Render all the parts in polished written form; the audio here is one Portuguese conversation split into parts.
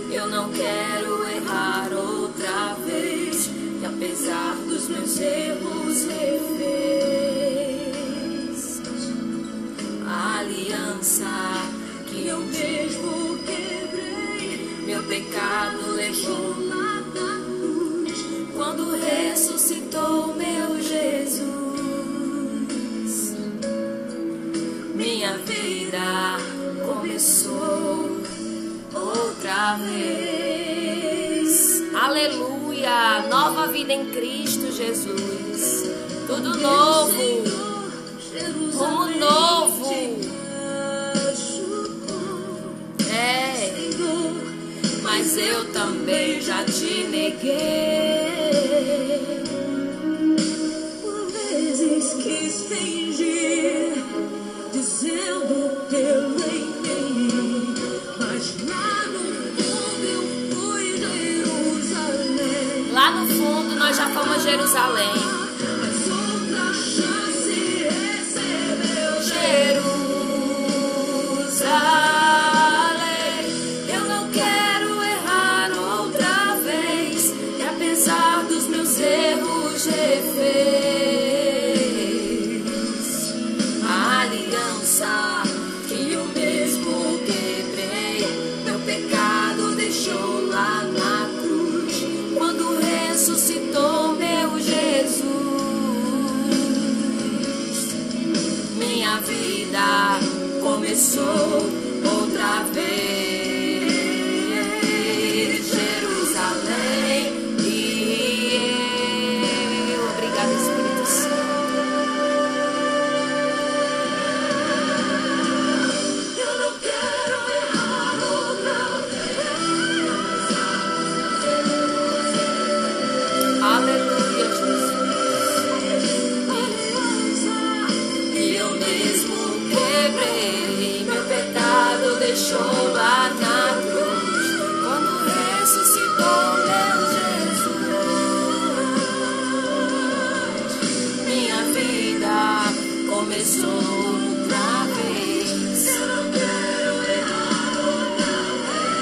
Eu não quero errar outra vez, e apesar dos meus erros refez a aliança que eu mesmo quebrei. Meu pecado levou lá na cruz, quando ressuscitou meu Jesus. Minha vida começou outra vez. Aleluia! Nova vida em Cristo Jesus. Tudo novo. Como novo. É. Mas eu também já te neguei. Por vezes quis fingir, dizendo que eu nem, mas lá no fundo eu fui Jerusalém. Lá no fundo nós já fomos Jerusalém. Mas outra chance recebeu Jerusalém. Eu não quero errar outra vez, e apesar dos meus erros refez a aliança que eu mesmo quebrei. Meu pecado deixou lá na cruz, quando ressuscitou meu Jesus. Minha vida começou outra vez. Jerusalém e eu. Obrigada, Espírito Santo. Aleluia, Jesus. E eu mesmo quebrei. Meu pecado deixou lá na cruz, quando ressuscitou meu Jesus. Minha vida começou outra vez. Eu não quero errar outra vez.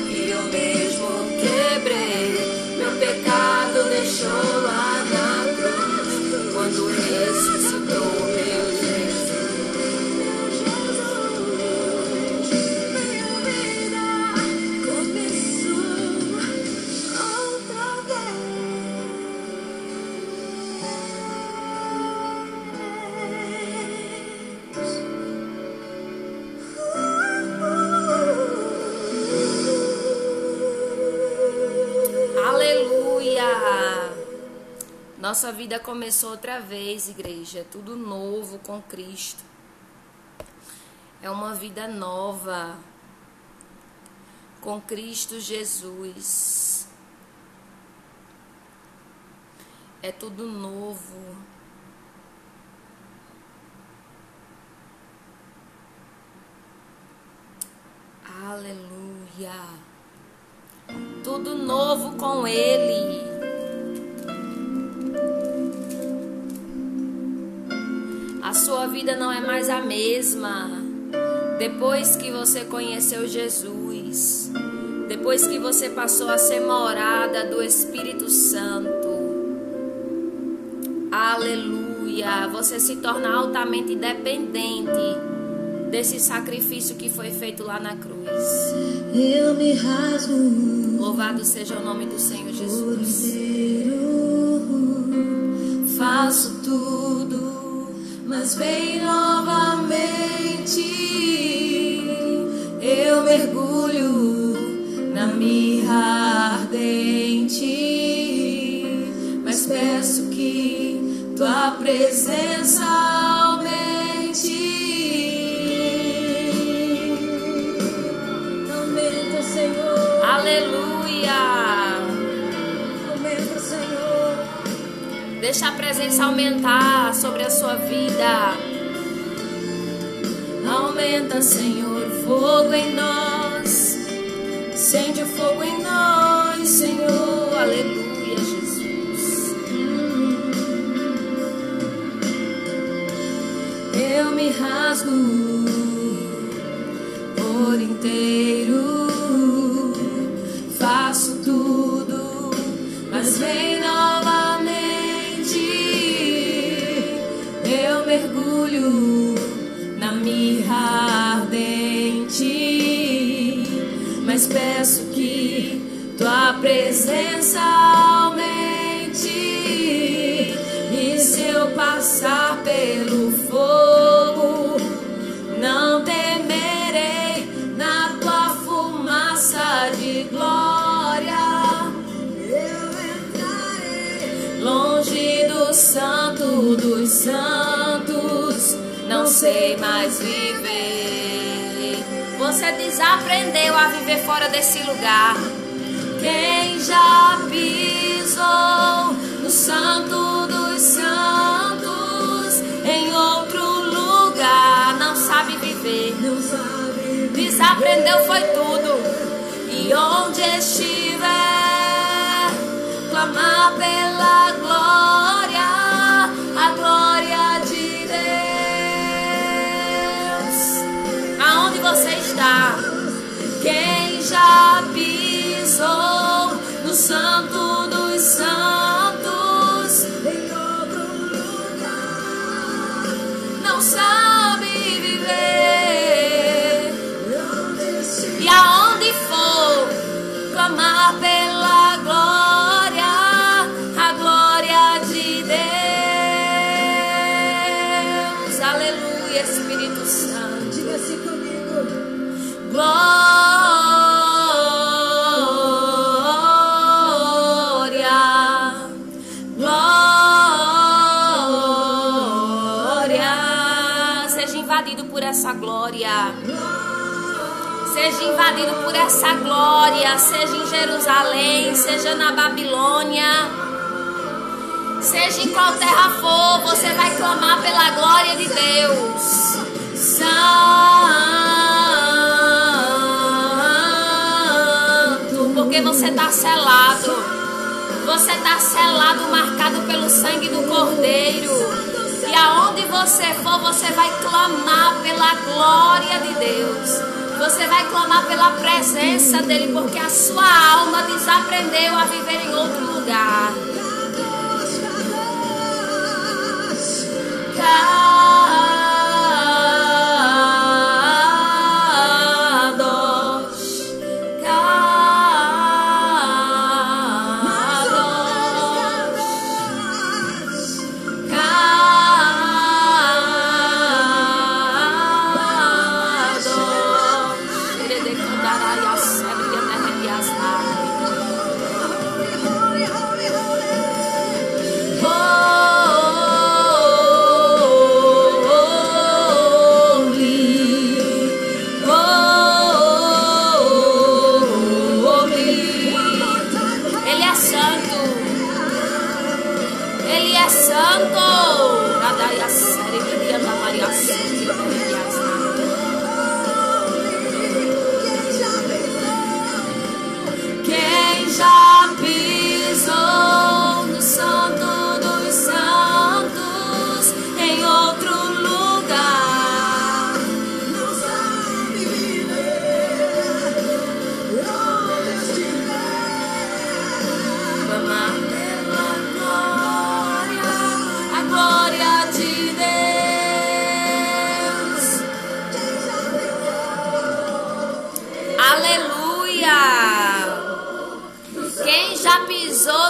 E eu mesmo quebrei. Meu pecado deixou lá na cruz, quando ressuscitou meu Jesus. Minha vida começou outra vez. Aleluia! Nossa vida começou outra vez, igreja. Tudo novo com Cristo. É uma vida nova com Cristo Jesus. É tudo novo. Aleluia. Tudo novo com Ele. A sua vida não é mais a mesma depois que você conheceu Jesus, depois que você passou a ser morada do Espírito Santo. Aleluia! Você se torna altamente dependente desse sacrifício que foi feito lá na cruz. Eu me rasgo. Louvado seja o nome do Senhor Jesus. Faço tudo, mas vem novamente. Eu mergulho na mirra ardente, mas peço que tua presença aumente. Aleluia! Aumenta, Senhor. Deixa a presença aumentar sobre a sua vida. Aumenta, Senhor, o fogo em nós. Acende o fogo em nós, Senhor. Aleluia, Jesus. Eu me rasgo por inteiro. Faço tudo, mas vem novamente. Eu mergulho na mirra ardente, mas peço que tua presença aumente. E se eu passar pelo fogo, não temerei, na tua fumaça de glória eu entrarei. Longe do santo dos santos, não sei mais viver. Você desaprendeu a viver fora desse lugar. Quem já pisou no santo dos santos, em outro lugar, não sabe viver. Desaprendeu foi tudo. E onde estiver, clamar pela glória, a glória de Deus. Aonde você está? Quem já pisou no santo dos santos, em outro lugar, não sabe viver. E aonde for, clamar pela glória, a glória de Deus. Aleluia, Espírito Santo. Diga assim comigo. Essa glória, seja invadido por essa glória, seja em Jerusalém, seja na Babilônia, seja em qual terra for, você vai clamar pela glória de Deus. Santo, porque você está selado, marcado pelo sangue do Cordeiro. E aonde você for, você vai clamar pela glória de Deus. Você vai clamar pela presença dele, porque a sua alma desaprendeu a viver em outro lugar.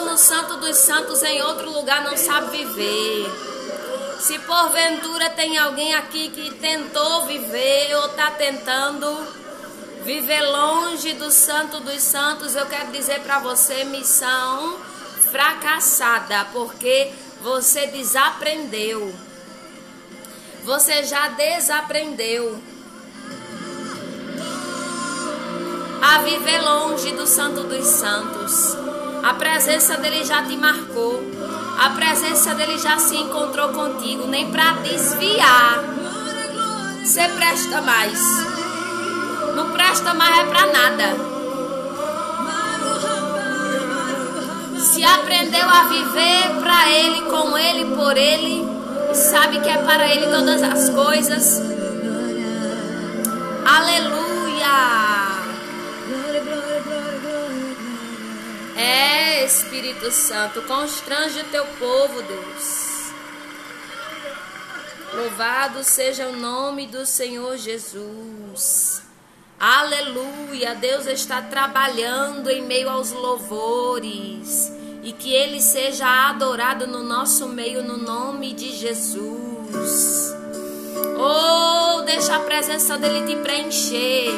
No Santo dos Santos em outro lugar não sabe viver. Se porventura tem alguém aqui que tentou viver ou está tentando viver longe do Santo dos Santos, eu quero dizer para você, missão fracassada, porque você desaprendeu. Você já desaprendeu a viver longe do Santo dos Santos, A presença dele já te marcou. A presença dele já se encontrou contigo. Nem para desviar você presta mais. Não presta mais é para nada. Se aprendeu a viver para ele, com ele, por ele, e sabe que é para ele todas as coisas. Aleluia! É, Espírito Santo, constrange o teu povo, Deus. Louvado seja o nome do Senhor Jesus. Aleluia! Deus está trabalhando em meio aos louvores. E que Ele seja adorado no nosso meio, no nome de Jesus. Oh, deixa a presença dEle te preencher.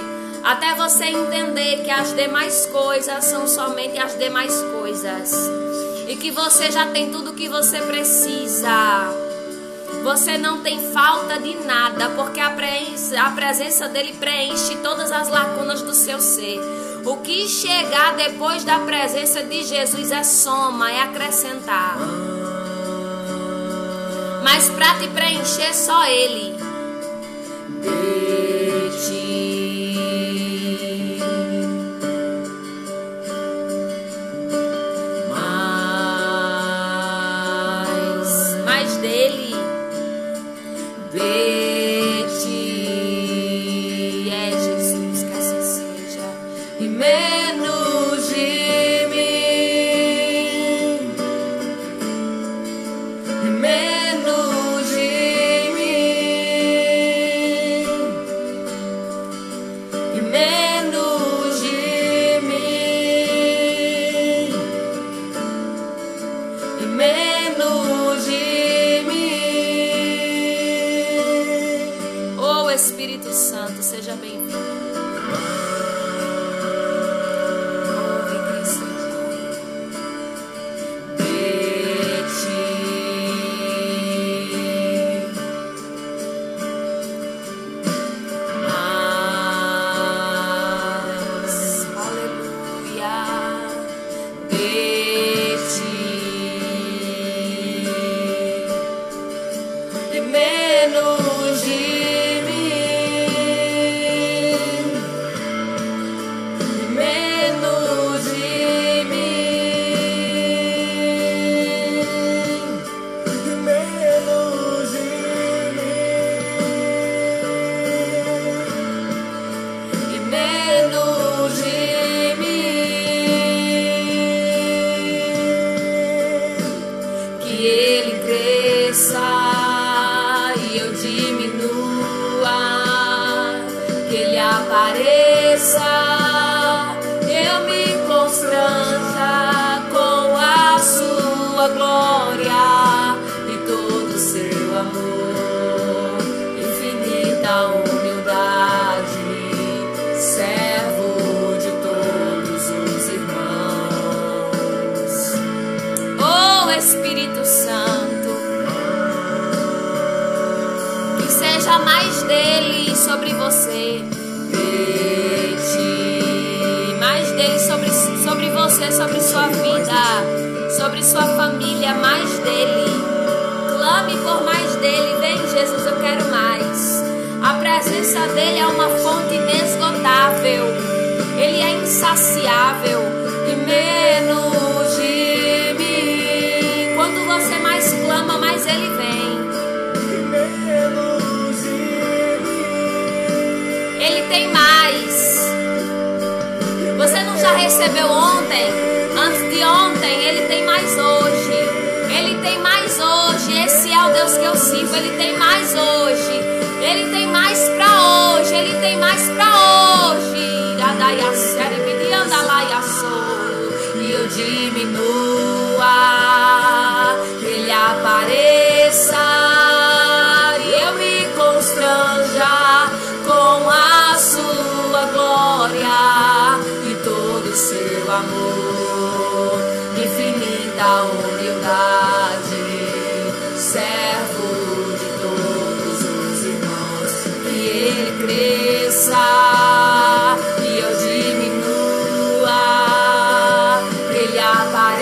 Até você entender que as demais coisas são somente as demais coisas. E que você já tem tudo o que você precisa. Você não tem falta de nada, porque a presença dEle preenche todas as lacunas do seu ser. O que chegar depois da presença de Jesus é soma, é acrescentar. Mas para te preencher só Ele. Mais dele. De ti, é Jesus, que assim seja, e menos de mim, e menos de mim, e menos de mim, e menos de Espírito Santo, seja bem-vindo. Ouve Cristo. De ti. Mas, aleluia. De ti. E menos de eu me constranja com a sua glória e todo o seu amor, infinita humildade, servo de todos os irmãos. Oh Espírito Santo, que seja mais dele sobre você. Mais dele sobre você, sobre sua vida, sobre sua família, mais dele. Clame por mais dele. Vem Jesus, eu quero mais. A presença dele é uma fonte inesgotável. Ele é insaciável. E menos de mim. Quando você mais clama, mais ele vem. Ele tem mais. Você não já recebeu ontem? Antes de ontem, ele tem mais hoje. Ele tem mais hoje. Esse é o Deus que eu sirvo. Ele tem mais hoje. Ele tem mais pra hoje. Ele tem mais pra hoje. E eu diminua, ele apareça e eu me constranja com a sua glória e todo o seu amor, infinita humildade, servo de todos os irmãos, que ele cresça e eu diminua, ele apareça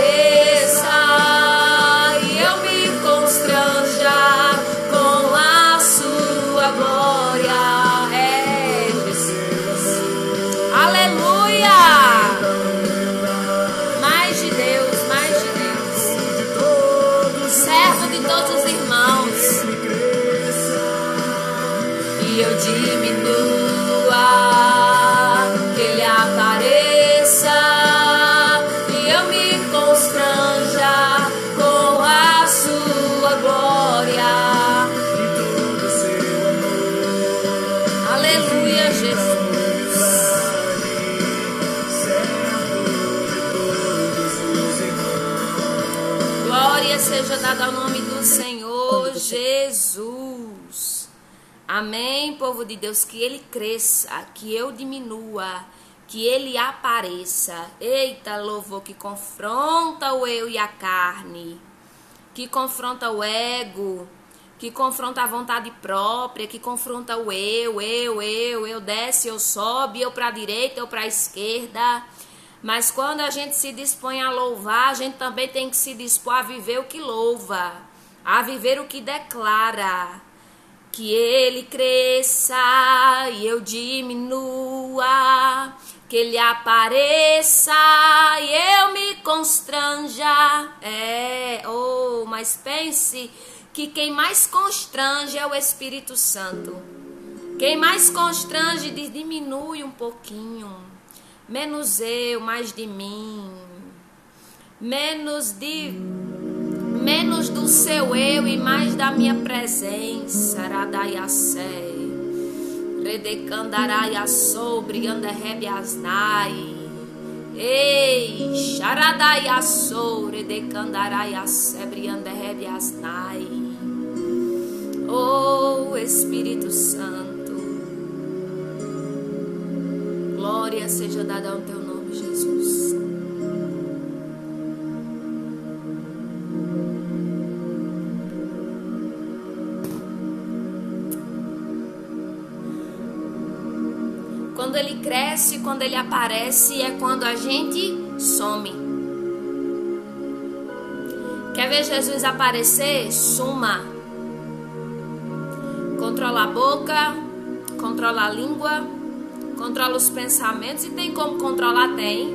Glória seja dada ao nome do Senhor Jesus. Amém, povo de Deus, que Ele cresça, que eu diminua, que Ele apareça. Eita, louvor que confronta o eu e a carne, que confronta o ego, que confronta a vontade própria, que confronta o eu desce, eu sobe, eu para a direita, eu para a esquerda. Mas quando a gente se dispõe a louvar, a gente também tem que se dispor a viver o que louva, a viver o que declara. Que Ele cresça e eu diminua, que Ele apareça e eu me constranja. Mas pense que quem mais constrange é o Espírito Santo. Quem mais constrange diminui um pouquinho. Menos eu, mais de mim. Menos do seu eu e mais da minha presença. Radaiacé. Redecandaraya sobre anderrebiasnai. Ei, Sharadaya sobre decandaraya sebre anderrebiasnai. Oh Espírito Santo, glória seja dada ao teu nome, Jesus. Quando Ele cresce, quando Ele aparece, é quando a gente some. Quer ver Jesus aparecer? Suma. Controla a boca, controla a língua, controla os pensamentos. E tem como controlar? Tem.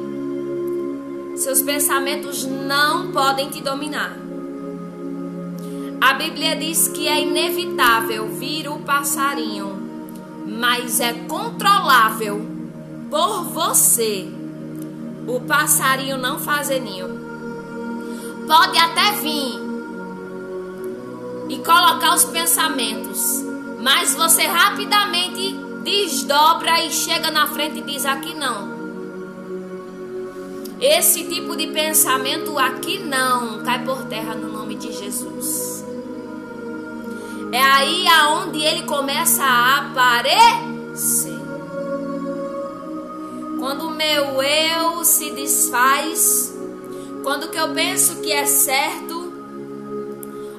Seus pensamentos não podem te dominar. A Bíblia diz que é inevitável vir o passarinho, mas é controlável por você o passarinho não fazer ninho. Pode até vir e colocar os pensamentos, mas você rapidamente desdobra e chega na frente e diz: aqui não. Esse tipo de pensamento aqui não, cai por terra no nome de Jesus. É aí aonde ele começa a aparecer. Quando o meu eu se desfaz, quando o que eu penso que é certo,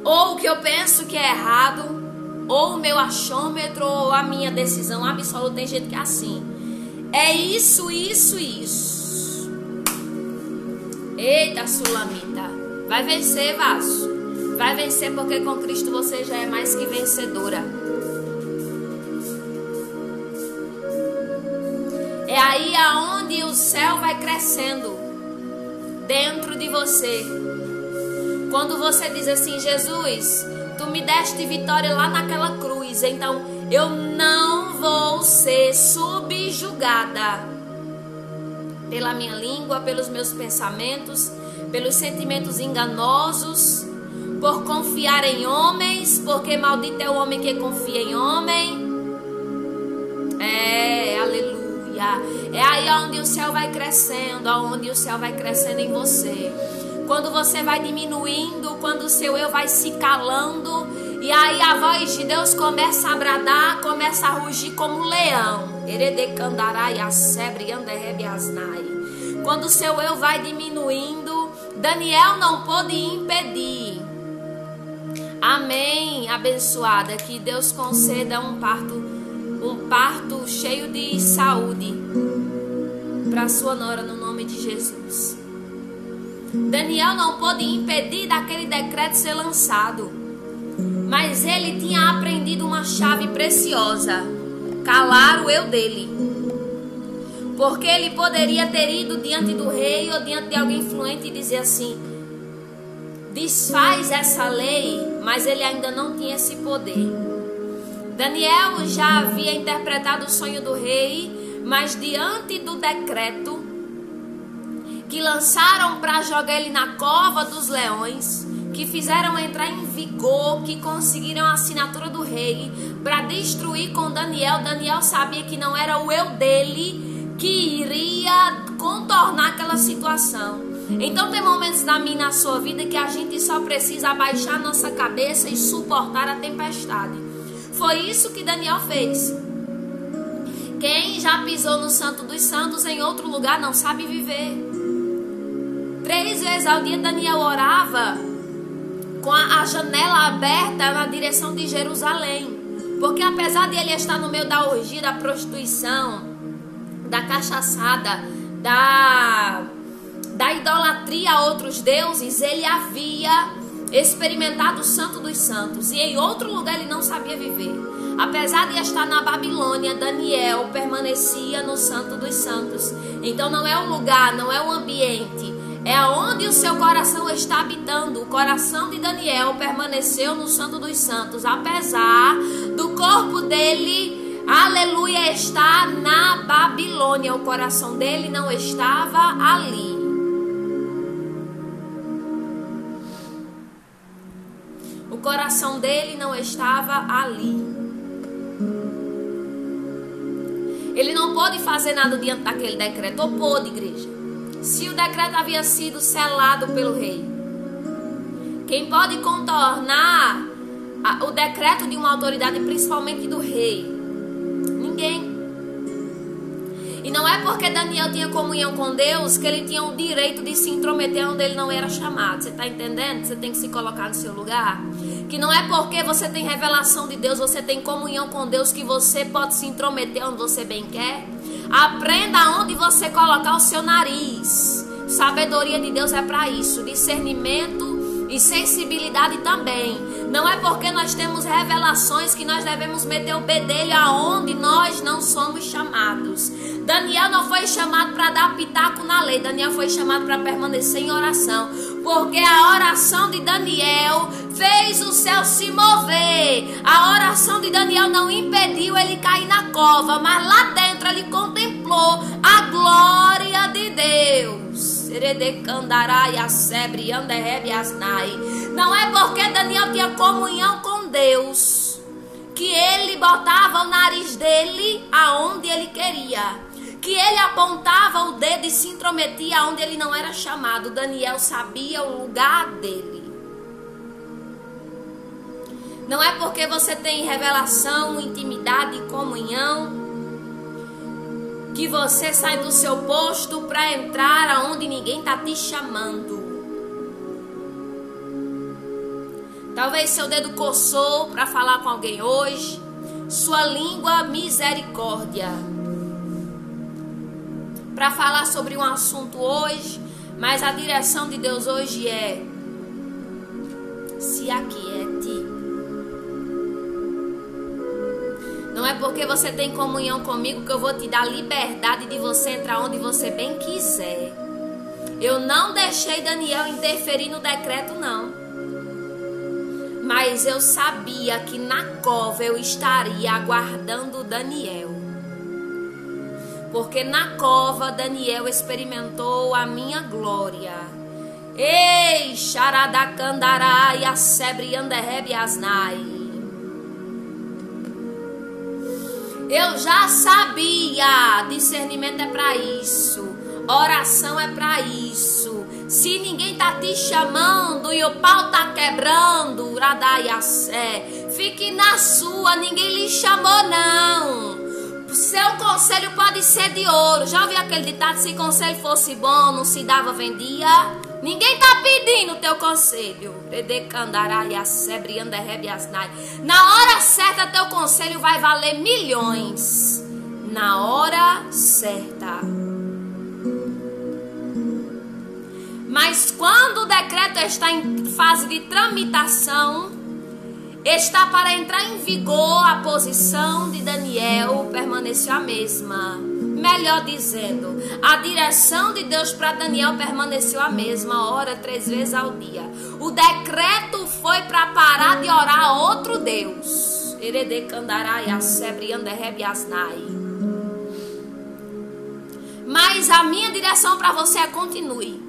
ou o que eu penso que é errado, ou o meu achômetro, ou a minha decisão absoluta, tem gente que é assim. É isso. Eita, Sulamita. Vai vencer, vaso. Vai vencer, porque com Cristo você já é mais que vencedora. É aí aonde o céu vai crescendo dentro de você. Quando você diz assim: Jesus, tu me deste vitória lá naquela cruz, então eu não vou ser subjugada pela minha língua, pelos meus pensamentos, pelos sentimentos enganosos, por confiar em homens, porque maldito é o homem que confia em homem. Aleluia. É aí onde o céu vai crescendo, onde o céu vai crescendo em você. Quando você vai diminuindo, quando o seu eu vai se calando, e aí a voz de Deus começa a bradar, começa a rugir como um leão. Quando o seu eu vai diminuindo, Daniel não pôde impedir. Amém, abençoada, que Deus conceda um parto cheio de saúde para sua nora no nome de Jesus. Daniel não pôde impedir daquele decreto ser lançado, mas ele tinha aprendido uma chave preciosa: calar o eu dele. Porque ele poderia ter ido diante do rei ou diante de alguém influente e dizer assim: desfaz essa lei, mas ele ainda não tinha esse poder. Daniel já havia interpretado o sonho do rei, mas diante do decreto que lançaram para jogar ele na cova dos leões, que fizeram entrar em vigor, que conseguiram a assinatura do rei para destruir com Daniel. Daniel sabia que não era o eu dele que iria contornar aquela situação. Então tem momentos na minha e na sua vida que a gente só precisa abaixar nossa cabeça e suportar a tempestade. Foi isso que Daniel fez. Quem já pisou no Santo dos Santos em outro lugar não sabe viver. 3 vezes ao dia Daniel orava com a janela aberta na direção de Jerusalém. Porque apesar de ele estar no meio da orgia, da prostituição, da cachaçada, da idolatria a outros deuses, ele havia experimentado o Santo dos Santos. E em outro lugar ele não sabia viver. Apesar de estar na Babilônia, Daniel permanecia no Santo dos Santos. Então não é o lugar, não é o ambiente, é aonde o seu coração está habitando. O coração de Daniel permaneceu no Santo dos Santos, apesar do corpo dele, aleluia, estar na Babilônia. O coração dele não estava ali. O coração dele não estava ali. Ele não pôde fazer nada diante daquele decreto. Ou pôde, igreja? Se o decreto havia sido selado pelo rei. Quem pode contornar o decreto de uma autoridade, principalmente do rei? Ninguém. E não é porque Daniel tinha comunhão com Deus que ele tinha o direito de se intrometer onde ele não era chamado. Você está entendendo? Você tem que se colocar no seu lugar. Que não é porque você tem revelação de Deus, você tem comunhão com Deus, que você pode se intrometer onde você bem quer. Aprenda onde você colocar o seu nariz. Sabedoria de Deus é para isso. Discernimento e sensibilidade também. Não é porque nós temos revelações que nós devemos meter o bedelho aonde nós não somos chamados. Daniel não foi chamado para dar pitaco na lei. Daniel foi chamado para permanecer em oração. Porque a oração de Daniel fez o céu se mover. A oração de Daniel não impediu ele cair na cova, mas lá dentro ele contemplou a glória de Deus. Não é porque Daniel tinha comunhão com Deus que ele botava o nariz dele aonde ele queria, que ele apontava o dedo e se intrometia aonde ele não era chamado. Daniel sabia o lugar dele. Não é porque você tem revelação, intimidade e comunhão que você sai do seu posto para entrar aonde ninguém está te chamando. Talvez seu dedo coçou para falar com alguém hoje. Sua língua, misericórdia. Para falar sobre um assunto hoje. Mas a direção de Deus hoje é: se aquiete. Não é porque você tem comunhão comigo que eu vou te dar liberdade de você entrar onde você bem quiser. Eu não deixei Daniel interferir no decreto, não. Mas eu sabia que na cova eu estaria aguardando Daniel. Porque na cova Daniel experimentou a minha glória. Ei, xaradacandarai, assebre anderrebe asnai. Eu já sabia, discernimento é para isso, oração é para isso. Se ninguém tá te chamando e o pau tá quebrando, fique na sua, ninguém lhe chamou não. Seu conselho pode ser de ouro. Já ouviu aquele ditado: se conselho fosse bom, não se dava, vendia? Ninguém tá pedindo o teu conselho. Na hora certa teu conselho vai valer milhões. Na hora certa. Mas quando o decreto está em fase de tramitação, está para entrar em vigor, a posição de Daniel permaneceu a mesma. Melhor dizendo, a direção de Deus para Daniel permaneceu a mesma, ora 3 vezes ao dia. O decreto foi para parar de orar a outro Deus. Mas a minha direção para você é: continue.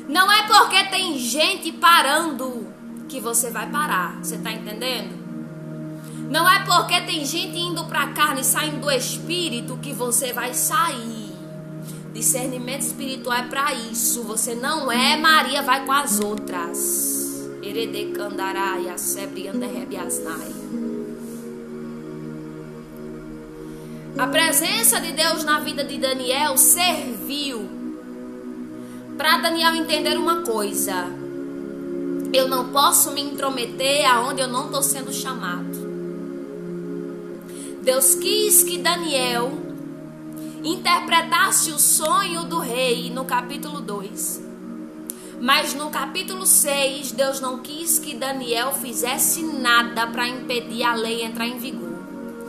Não é porque tem gente parando que você vai parar. Você está entendendo? Não é porque tem gente indo para a carne e saindo do espírito que você vai sair. Discernimento espiritual é para isso. Você não é Maria, vai com as outras. Herede Candarai, Sebre Anderrebiasnai. A presença de Deus na vida de Daniel serviu para Daniel entender uma coisa: eu não posso me intrometer aonde eu não estou sendo chamado. Deus quis que Daniel interpretasse o sonho do rei no capítulo 2. Mas no capítulo 6, Deus não quis que Daniel fizesse nada para impedir a lei entrar em vigor.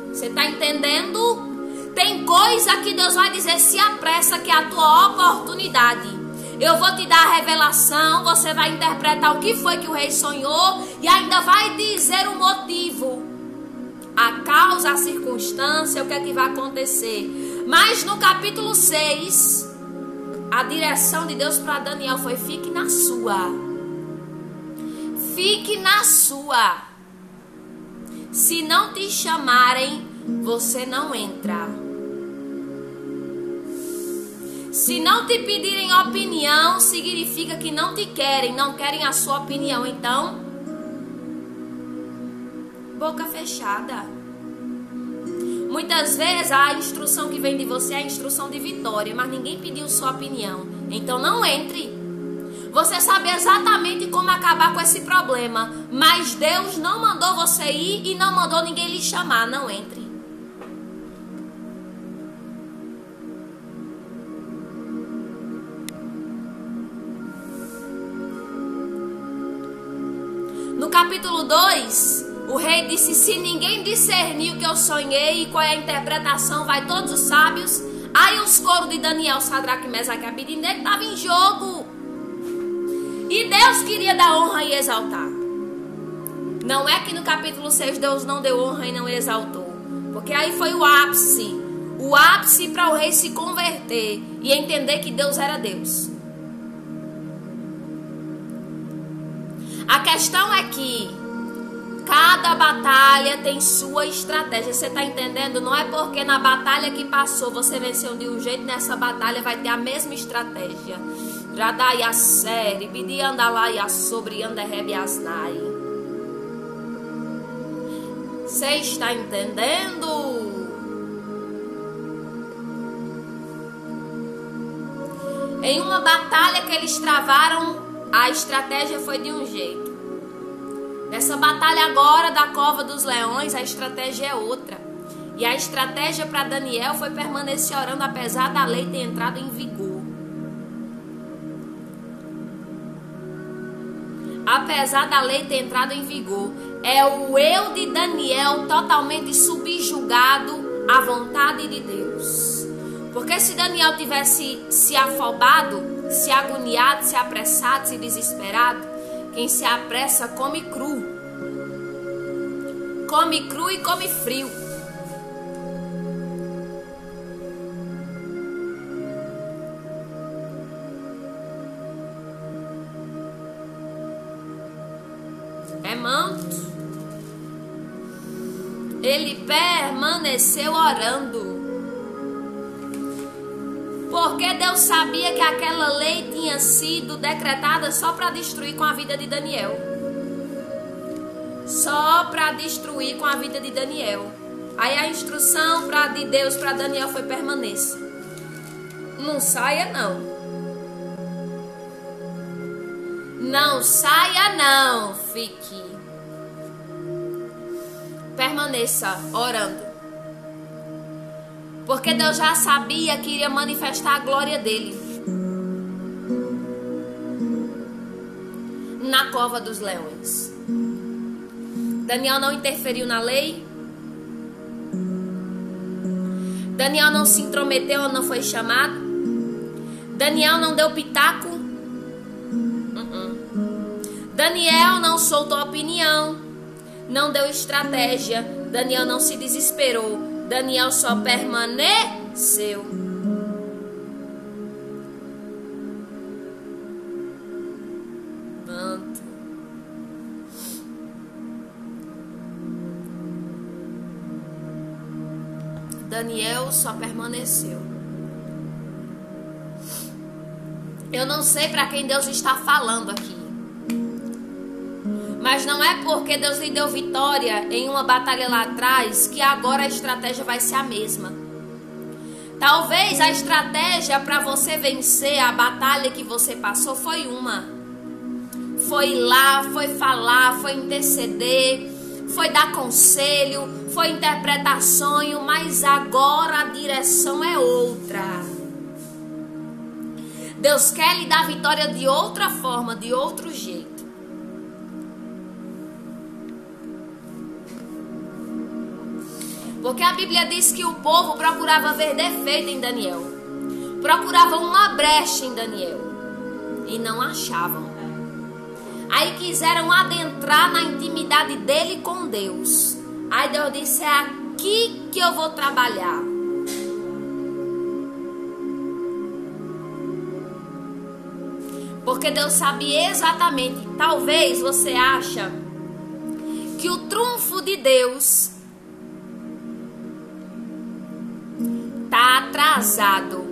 Você está entendendo? Tem coisa que Deus vai dizer: se apressa, que é a tua oportunidade. Eu vou te dar a revelação, você vai interpretar o que foi que o rei sonhou e ainda vai dizer o motivo, a causa, a circunstância, o que é que vai acontecer. Mas no capítulo 6, a direção de Deus para Daniel foi: fique na sua. Fique na sua. Se não te chamarem, você não entra. Se não te pedirem opinião, significa que não te querem, não querem a sua opinião. Então, boca fechada. Muitas vezes a instrução que vem de você é a instrução de vitória, mas ninguém pediu sua opinião. Então não entre. Você sabe exatamente como acabar com esse problema, mas Deus não mandou você ir e não mandou ninguém lhe chamar. Não entre. No capítulo 2, o rei disse: se ninguém discernir o que eu sonhei e qual é a interpretação, vai todos os sábios. Aí os coros de Daniel, Sadraque, Mesaque e Abidinego estavam em jogo. E Deus queria dar honra e exaltar. Não é que no capítulo 6 Deus não deu honra e não exaltou. Porque aí foi o ápice. O ápice para o rei se converter e entender que Deus era Deus. A questão é que cada batalha tem sua estratégia. Você está entendendo? Não é porque na batalha que passou você venceu de um jeito, nessa batalha vai ter a mesma estratégia. Radaya série, bidiandalaia sobre anderrebiasnai. Você está entendendo? Em uma batalha que eles travaram, a estratégia foi de um jeito. Nessa batalha agora da cova dos leões, a estratégia é outra. E a estratégia para Daniel foi permanecer orando apesar da lei ter entrado em vigor. Apesar da lei ter entrado em vigor, é o eu de Daniel totalmente subjugado à vontade de Deus. Porque se Daniel tivesse se afobado, se agoniado, se apressado, se desesperado, quem se apressa come cru. Come cru e come frio. É manto. Ele permaneceu orando. Porque Deus sabia que aquela lei tinha sido decretada só para destruir com a vida de Daniel. Só para destruir com a vida de Daniel. Aí a instrução de Deus para Daniel foi: permaneça. Não saia não. Não saia não, fique. Permaneça orando. Porque Deus já sabia que iria manifestar a glória dele na cova dos leões. Daniel não interferiu na lei. Daniel não se intrometeu ou não foi chamado. Daniel não deu pitaco. Daniel não soltou opinião. Não deu estratégia. Daniel não se desesperou. Daniel só permaneceu. Manto. Daniel só permaneceu. Eu não sei para quem Deus está falando aqui. Mas não é porque Deus lhe deu vitória em uma batalha lá atrás que agora a estratégia vai ser a mesma. Talvez a estratégia para você vencer a batalha que você passou foi uma. Foi ir lá, foi falar, foi interceder, foi dar conselho, foi interpretar sonho, mas agora a direção é outra. Deus quer lhe dar vitória de outra forma, de outro jeito. Porque a Bíblia diz que o povo procurava ver defeito em Daniel. Procuravam uma brecha em Daniel. E não achavam. Aí quiseram adentrar na intimidade dele com Deus. Aí Deus disse, é aqui que eu vou trabalhar. Porque Deus sabia exatamente. Talvez você acha que o trunfo de Deus está atrasado.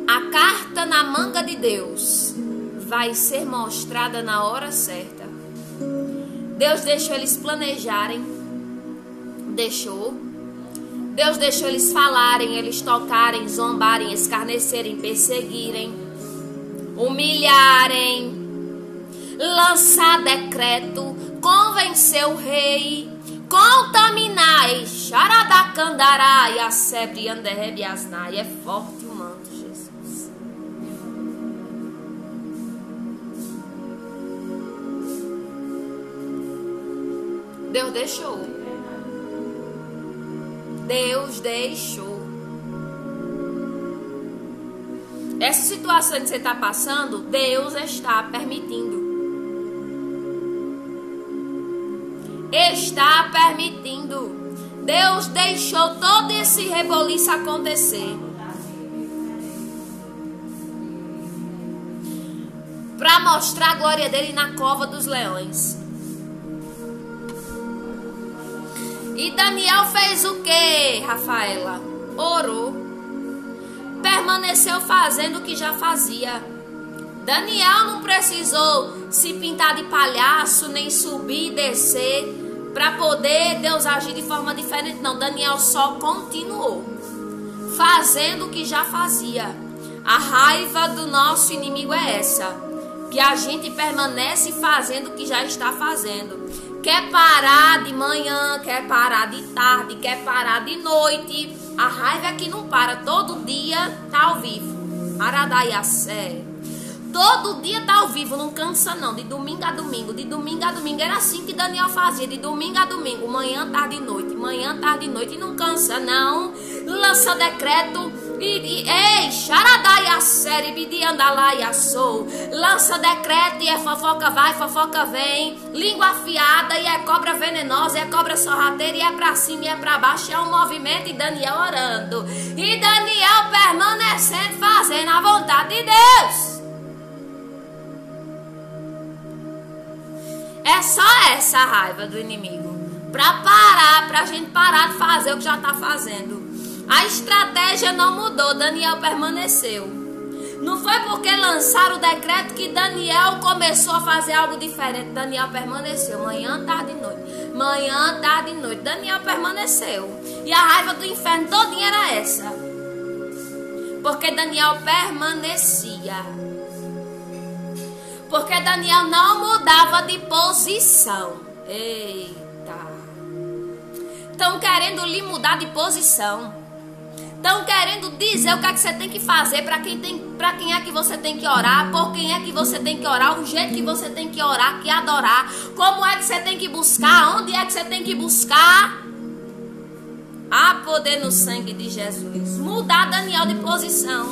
A carta na manga de Deus vai ser mostrada na hora certa. Deus deixou eles planejarem. Deixou. Deus deixou eles falarem, eles tocarem, zombarem, escarnecerem, perseguirem, humilharem, lançar decreto, convencer o rei, contaminai, xaradacandarai, a sebre anderrebiasnai. É forte o manto, Jesus. Deus deixou. Deus deixou. Essa situação que você está passando, Deus está permitindo. Está permitindo. Deus deixou todo esse reboliço acontecer para mostrar a glória dele na cova dos leões. E Daniel fez o que, Rafaela? Orou. Permaneceu fazendo o que já fazia. Daniel não precisou se pintar de palhaço, nem subir e descer para poder Deus agir de forma diferente. Não, Daniel só continuou fazendo o que já fazia. A raiva do nosso inimigo é essa, que a gente permanece fazendo o que já está fazendo. Quer parar de manhã, quer parar de tarde, quer parar de noite. A raiva é que não para, todo dia tá ao vivo. Aradaiassé. Todo dia tá ao vivo, não cansa não, de domingo a domingo, de domingo a domingo. Era assim que Daniel fazia, de domingo a domingo, manhã, tarde e noite, manhã, tarde e noite. E não cansa não, lança decreto, ei, xaradaiassé, bidiandalaiassou. Lança decreto e é fofoca vai, fofoca vem, língua afiada e é cobra venenosa, e é cobra sorrateira e é pra cima e é pra baixo. É um movimento e Daniel orando. E Daniel permanecendo, fazendo a vontade de Deus. É só essa a raiva do inimigo. Pra gente parar de fazer o que já tá fazendo. A estratégia não mudou, Daniel permaneceu. Não foi porque lançaram o decreto que Daniel começou a fazer algo diferente. Daniel permaneceu, manhã, tarde e noite. Manhã, tarde e noite, Daniel permaneceu. E a raiva do inferno todinha era essa. Porque Daniel permanecia. Porque Daniel não mudava de posição. Eita. Estão querendo lhe mudar de posição. Estão querendo dizer o que é que você tem que fazer, para quem é que você tem que orar, por quem é que você tem que orar, o jeito que você tem que orar, que adorar, como é que você tem que buscar, onde é que você tem que buscar. Há poder no sangue de Jesus. Mudar Daniel de posição.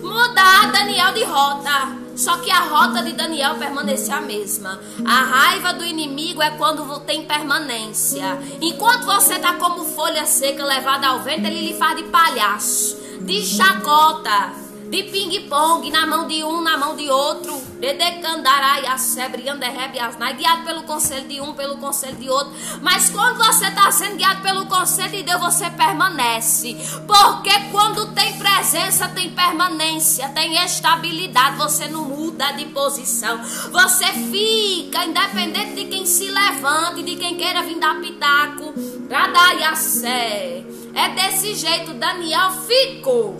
Mudar Daniel de rota. Só que a rota de Daniel permaneceu a mesma. A raiva do inimigo é quando tem permanência. Enquanto você está como folha seca levada ao vento, ele lhe faz de palhaço, de chacota, de ping-pong, na mão de um, na mão de outro, guiado pelo conselho de um, pelo conselho de outro. Mas quando você está sendo guiado pelo conselho de Deus, você permanece, porque quando tem presença, tem permanência, tem estabilidade, você não muda de posição, você fica independente de quem se levante, de quem queira vir dar pitaco. É desse jeito, Daniel ficou.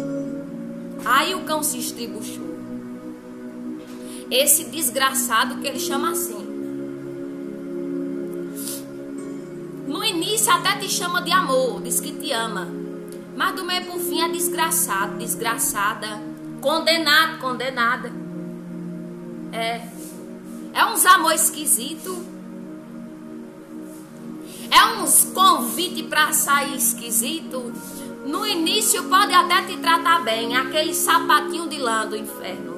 Aí o cão se estribuchou. Esse desgraçado que ele chama assim. No início até te chama de amor, diz que te ama. Mas do meio pro fim é desgraçado, desgraçada, condenado, condenada. É uns amor esquisito. É uns convite pra sair esquisito. No início pode até te tratar bem, aquele sapatinho de lã do inferno.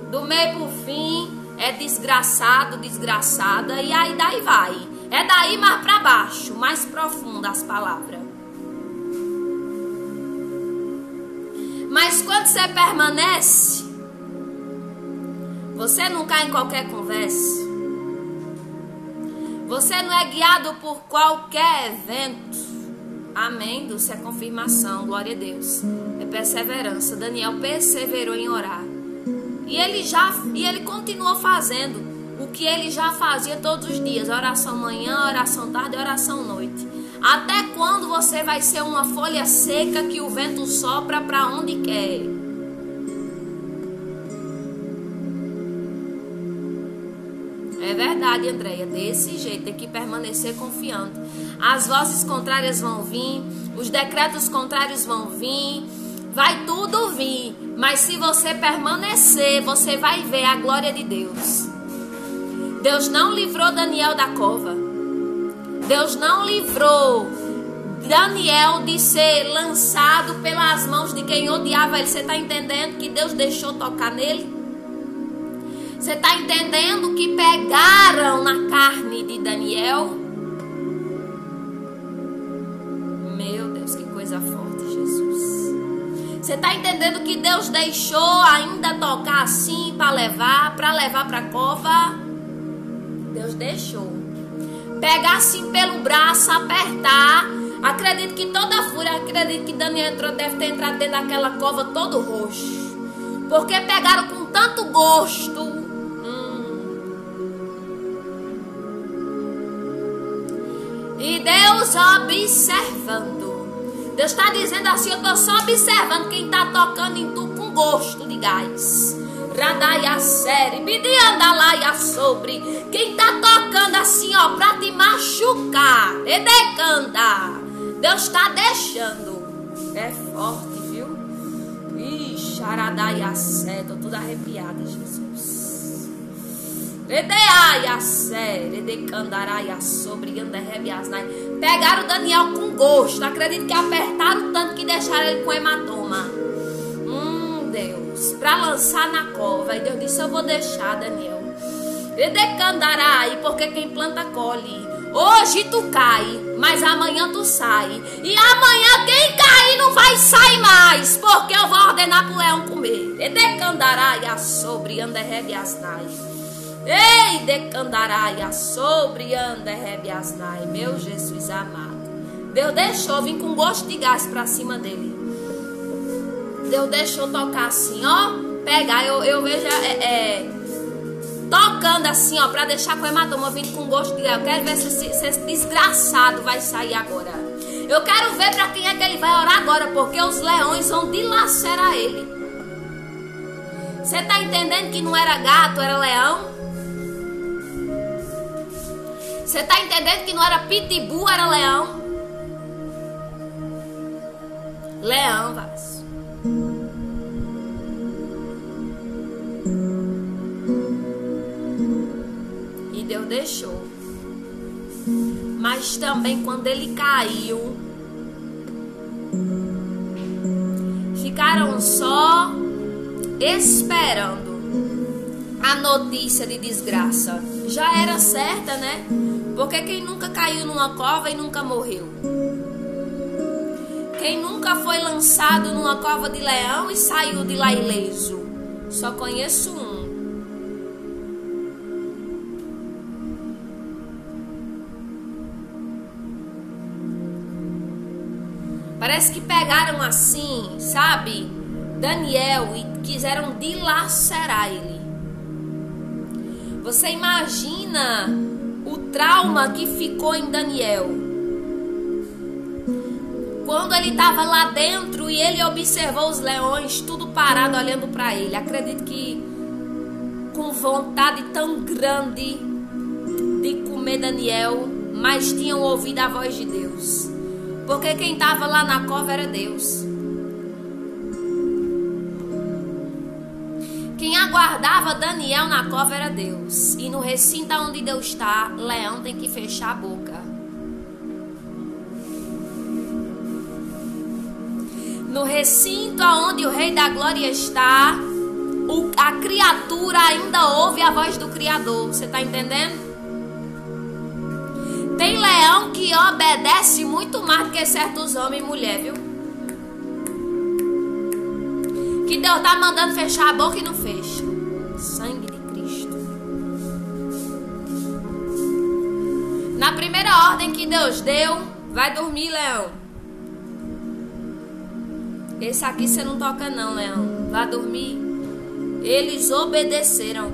Do meio pro fim é desgraçado, desgraçada, e aí daí vai. É daí mais pra baixo, mais profundo as palavras. Mas quando você permanece, você não cai em qualquer conversa. Você não é guiado por qualquer evento. Amém? Isso é confirmação, glória a Deus. É perseverança. Daniel perseverou em orar. E ele continuou fazendo o que ele já fazia todos os dias. Oração manhã, oração tarde, oração noite. Até quando você vai ser uma folha seca que o vento sopra para onde quer? É verdade, Andréia, desse jeito, tem que permanecer confiante. As vozes contrárias vão vir, os decretos contrários vão vir, vai tudo vir. Mas se você permanecer, você vai ver a glória de Deus. Deus não livrou Daniel da cova. Deus não livrou Daniel de ser lançado pelas mãos de quem odiava ele. Você está entendendo que Deus deixou tocar nele? Você está entendendo que pegaram na carne de Daniel? Meu Deus, que coisa forte, Jesus. Você está entendendo que Deus deixou ainda tocar assim para levar para a cova? Deus deixou. Pegar assim pelo braço, apertar. Acredito que toda a fúria, acredito que Daniel deve ter entrado dentro daquela cova todo roxo. Porque pegaram com tanto gosto. E Deus observando. Deus está dizendo assim, eu estou só observando quem está tocando em tu com gosto de gás. Radaia série, bidiandalaia sobre. Quem está tocando assim, ó, para te machucar. Edecanda. Deus está deixando. É forte, viu? Ixi, aradaia série, estou toda arrepiada, Jesus. Pegaram Daniel com gosto. Acredito que apertaram tanto que deixaram ele com hematoma. Deus, para lançar na cova. E Deus disse, eu vou deixar Daniel. Porque quem planta colhe. Hoje tu cai, mas amanhã tu sai. E amanhã quem cair não vai sair mais, porque eu vou ordenar pro leão comer. Sobre anderrebiasnai. Ei, decandaraia sobre anderrebiasnai. Meu Jesus amado. Deus deixou vir com gosto de gás pra cima dele. Deus deixou tocar assim, ó. Pegar, eu vejo tocando assim, ó, pra deixar com hematoma vindo com gosto de gás. Eu quero ver se esse desgraçado vai sair agora. Eu quero ver pra quem é que ele vai orar agora, porque os leões vão dilacerar ele. Você tá entendendo que não era gato, era leão? Você tá entendendo que não era pitbull, era leão? Leão, vaso. E Deus deixou. Mas também quando ele caiu, ficaram só esperando a notícia de desgraça. Já era certa, né? Porque quem nunca caiu numa cova e nunca morreu? Quem nunca foi lançado numa cova de leão e saiu de lá ileso? Só conheço um. Parece que pegaram assim, sabe, Daniel, e quiseram dilacerar ele. Você imagina o trauma que ficou em Daniel quando ele estava lá dentro e ele observou os leões tudo parado olhando para ele. Acredito que com vontade tão grande de comer Daniel, mas tinham ouvido a voz de Deus. Porque quem estava lá na cova era Deus. Quem aguardava Daniel na cova era Deus. E no recinto onde Deus está, leão tem que fechar a boca. No recinto onde o Rei da Glória está, a criatura ainda ouve a voz do Criador. Você está entendendo? Tem leão que obedece muito mais do que certos homens e mulheres, viu? Que Deus tá mandando fechar a boca e não fecha. Sangue de Cristo. Na primeira ordem que Deus deu, vai dormir, leão. Esse aqui você não toca não, leão. Vai dormir. Eles obedeceram.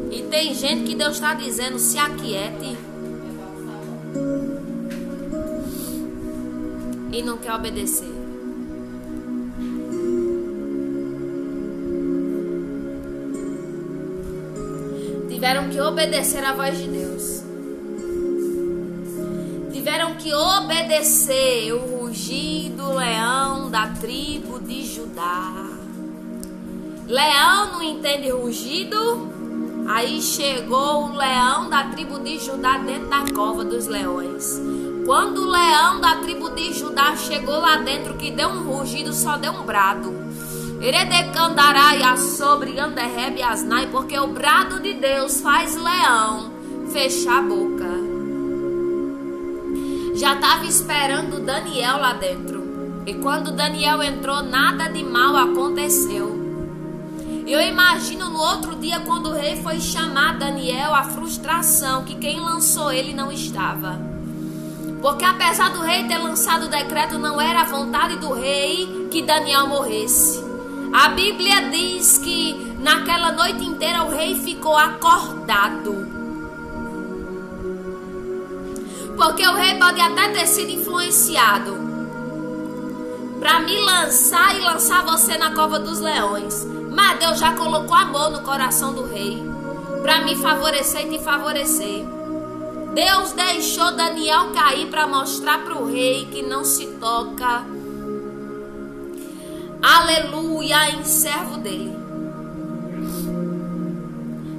E tem gente que Deus está dizendo, se aquiete. E não quer obedecer. Tiveram que obedecer à voz de Deus. Tiveram que obedecer o rugido do leão da tribo de Judá. Leão não entende rugido. Aí chegou o leão da tribo de Judá dentro da cova dos leões. Quando o leão da tribo de Judá chegou lá dentro, que deu um rugido, só deu um brado. Eredecandarai sobre Anderrebe Asnai, porque o brado de Deus faz leão fechar a boca. Já estava esperando Daniel lá dentro. E quando Daniel entrou, nada de mal aconteceu. Eu imagino no outro dia, quando o rei foi chamar Daniel, a frustração que quem lançou ele não estava. Porque apesar do rei ter lançado o decreto, não era a vontade do rei que Daniel morresse. A Bíblia diz que naquela noite inteira o rei ficou acordado. Porque o rei pode até ter sido influenciado para me lançar e lançar você na cova dos leões. Mas Deus já colocou amor no coração do rei para me favorecer e te favorecer. Deus deixou Daniel cair para mostrar para o rei que não se toca, aleluia, em servo dele.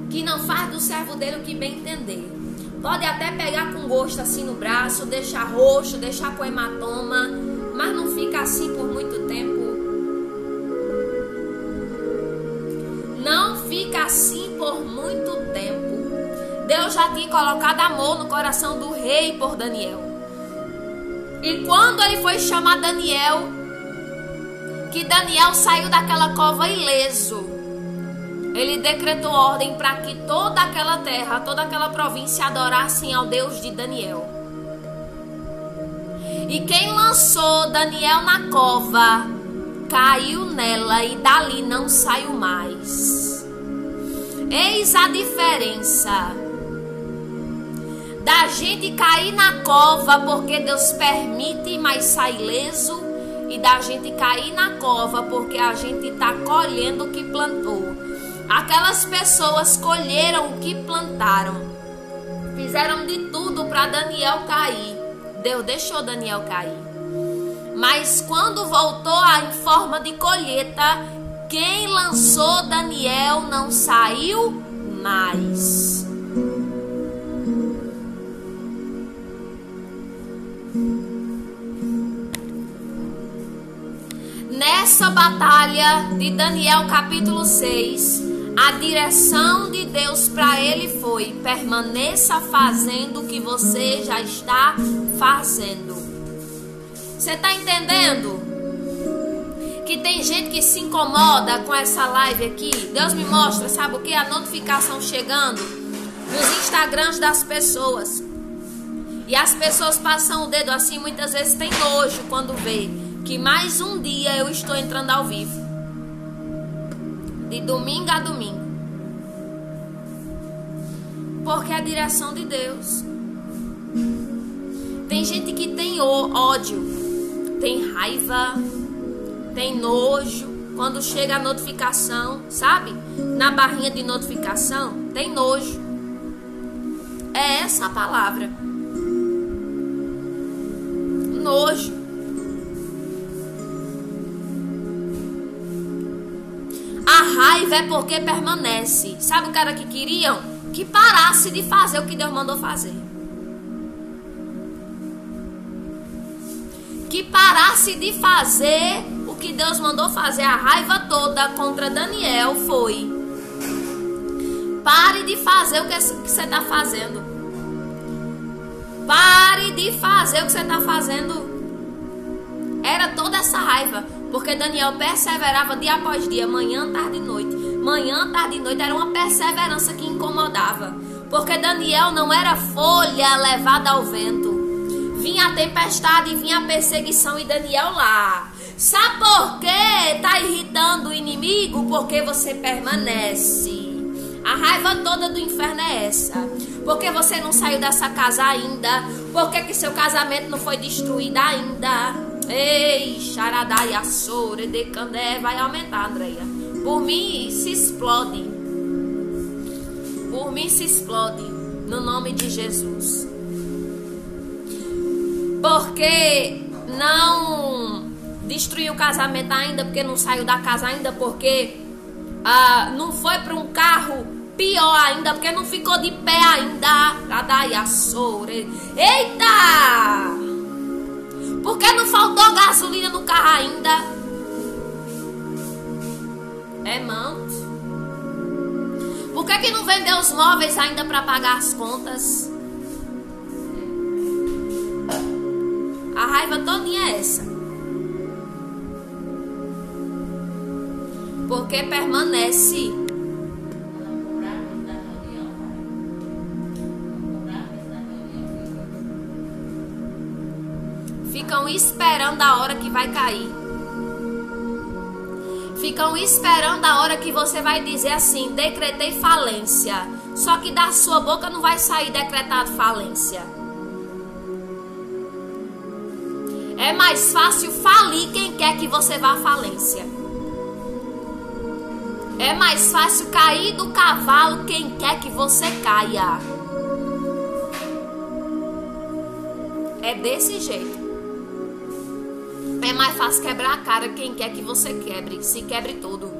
Que não faz do servo dele o que bem entender. Pode até pegar com gosto assim no braço, deixar roxo, deixar com hematoma, mas não fica assim por muito tempo. Não fica assim por muito tempo. Deus já tinha colocado amor no coração do rei por Daniel. E quando ele foi chamar Daniel, que Daniel saiu daquela cova ileso, ele decretou ordem para que toda aquela terra, toda aquela província adorassem ao Deus de Daniel. E quem lançou Daniel na cova, caiu nela e dali não saiu mais. Eis a diferença da gente cair na cova porque Deus permite, mas sai ileso, e da gente cair na cova porque a gente está colhendo o que plantou. Aquelas pessoas colheram o que plantaram, fizeram de tudo para Daniel cair. Deus deixou Daniel cair, mas quando voltou em forma de colheita, quem lançou Daniel não saiu mais. Nessa batalha de Daniel capítulo 6, a direção de Deus para ele foi: permaneça fazendo o que você já está fazendo. Você está entendendo? Que tem gente que se incomoda com essa live aqui. Deus me mostra, sabe o que? A notificação chegando nos Instagrams das pessoas. E as pessoas passam o dedo assim, muitas vezes tem nojo quando vê que mais um dia eu estou entrando ao vivo. De domingo a domingo. Porque é a direção de Deus. Tem gente que tem ódio, tem raiva, tem nojo. Quando chega a notificação, sabe? Na barrinha de notificação, tem nojo. É essa a palavra. Nojo. A raiva é porque permanece. Sabe o cara que queriam? Que parasse de fazer o que Deus mandou fazer. Que parasse de fazer o que Deus mandou fazer. A raiva toda contra Daniel foi: pare de fazer o que você está fazendo. Pare de fazer o que você está fazendo. Era toda essa raiva, porque Daniel perseverava dia após dia, manhã, tarde e noite. Manhã, tarde e noite era uma perseverança que incomodava. Porque Daniel não era folha levada ao vento. Vinha a tempestade, vinha a perseguição e Daniel lá. Sabe por quê? Tá irritando o inimigo? Porque você permanece. A raiva toda do inferno é essa. Porque você não saiu dessa casa ainda. Porque que seu casamento não foi destruído ainda. Ei, xaradai, açore, decandé. Vai aumentar, Andréia. Por mim se explode. Por mim se explode. No nome de Jesus. Porque não destruiu o casamento ainda. Porque não saiu da casa ainda. Porque não foi para um carro. Pior ainda, porque não ficou de pé ainda. Eita! Por que não faltou gasolina no carro ainda? Irmãos, por que não vendeu os móveis ainda para pagar as contas? A raiva todinha é essa. Porque permanece. Ficam esperando a hora que vai cair. Ficam esperando a hora que você vai dizer assim: decretei falência. Só que da sua boca não vai sair decretado falência. É mais fácil falir quem quer que você vá à falência. É mais fácil cair do cavalo quem quer que você caia. É desse jeito. É mais fácil quebrar a cara quem quer que você quebre. Se quebre todo.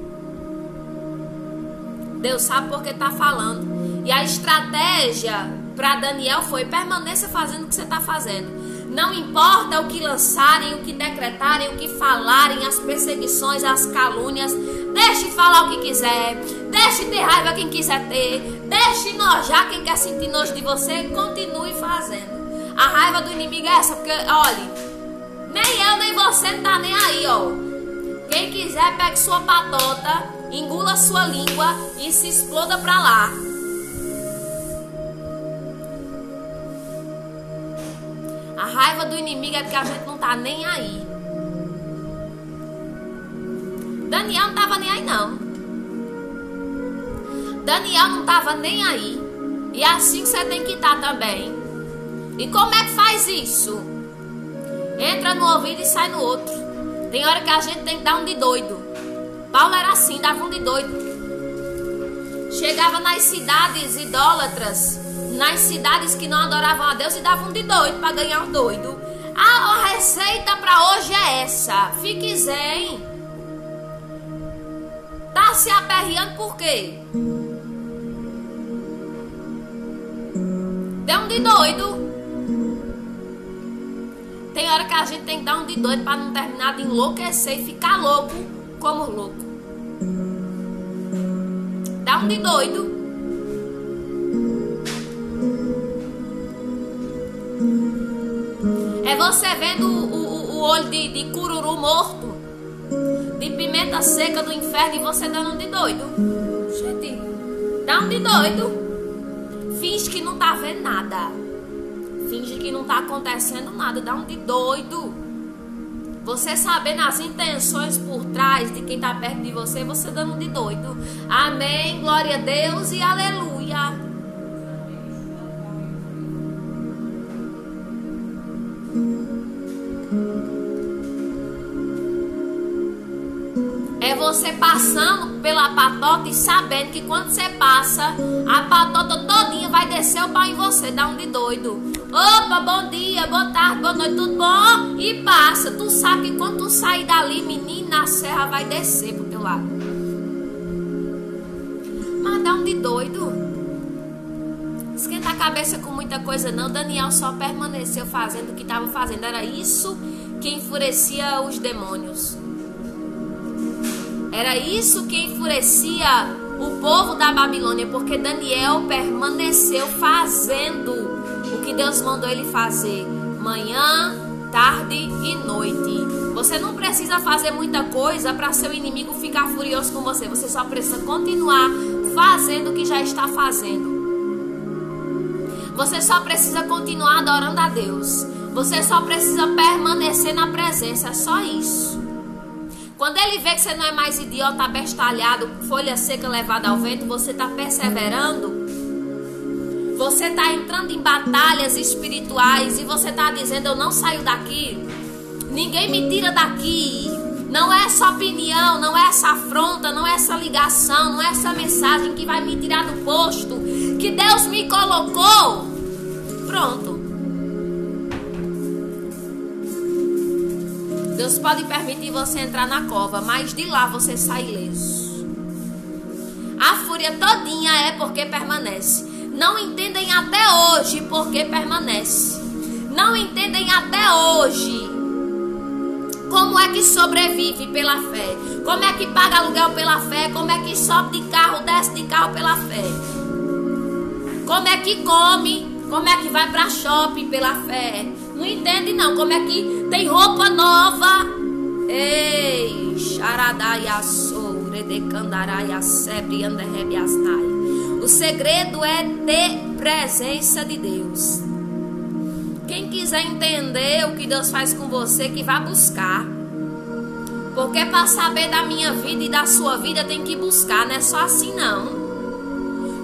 Deus sabe porque está falando. E a estratégia para Daniel foi: permaneça fazendo o que você está fazendo. Não importa o que lançarem, o que decretarem, o que falarem, as perseguições, as calúnias. Deixe falar o que quiser. Deixe ter raiva quem quiser ter. Deixe enojar quem quer sentir nojo de você. Continue fazendo. A raiva do inimigo é essa. Porque, olha, nem eu nem você não tá nem aí, ó. Quem quiser, pegue sua patota, engula sua língua e se exploda pra lá. A raiva do inimigo é porque a gente não tá nem aí. Daniel não tava nem aí, não. Daniel não tava nem aí. E é assim que você tem que estar também. E como é que faz isso? Entra no ouvido e sai no outro. Tem hora que a gente tem que dar um de doido. Paulo era assim, dava um de doido. Chegava nas cidades idólatras, nas cidades que não adoravam a Deus, e dava um de doido para ganhar o doido. A receita para hoje é essa. Fique zen. Tá se aperreando por quê? Deu um de doido. Tem hora que a gente tem que dar um de doido para não terminar de enlouquecer e ficar louco como louco. Dá um de doido. É você vendo o olho de cururu morto, de pimenta seca do inferno, e você dando um de doido. Gente, dá um de doido. Finge que não tá vendo nada. Finge que não tá acontecendo nada. Dá um de doido. Você sabendo as intenções por trás de quem tá perto de você, você dando um de doido. Amém, glória a Deus e aleluia. É você passando pela patota e sabendo que quando você passa, a patota todinha vai descer o pau em você, dá um de doido. Opa, bom dia, boa tarde, boa noite, tudo bom? E passa. Tu sabe que quando tu sair dali, menina, a serra vai descer pro teu lado. Mas dá um de doido. Esquenta a cabeça com muita coisa não. Daniel só permaneceu fazendo o que estava fazendo. Era isso que enfurecia os demônios. Era isso que enfurecia o povo da Babilônia, porque Daniel permaneceu fazendo o que Deus mandou ele fazer, manhã, tarde e noite. Você não precisa fazer muita coisa para seu inimigo ficar furioso com você. Você só precisa continuar fazendo o que já está fazendo. Você só precisa continuar adorando a Deus. Você só precisa permanecer na presença, é só isso. Quando ele vê que você não é mais idiota, abestalhado, folha seca levada ao vento, você está perseverando. Você está entrando em batalhas espirituais e você está dizendo, eu não saio daqui. Ninguém me tira daqui. Não é essa opinião, não é essa afronta, não é essa ligação, não é essa mensagem que vai me tirar do posto que Deus me colocou. Pronto. Deus pode permitir você entrar na cova, mas de lá você sai ileso. A fúria todinha é porque permanece. Não entendem até hoje porque permanece. Não entendem até hoje como é que sobrevive pela fé. Como é que paga aluguel pela fé. Como é que sobe de carro, desce de carro pela fé. Como é que come. Como é que vai pra shopping pela fé. Não entende não. Como é que tem roupa nova. Ei, xaradaiá sou, redecandaraia sebre anderrebiastai. O segredo é ter presença de Deus. Quem quiser entender o que Deus faz com você, que vá buscar. Porque para saber da minha vida e da sua vida tem que buscar, não é só assim não.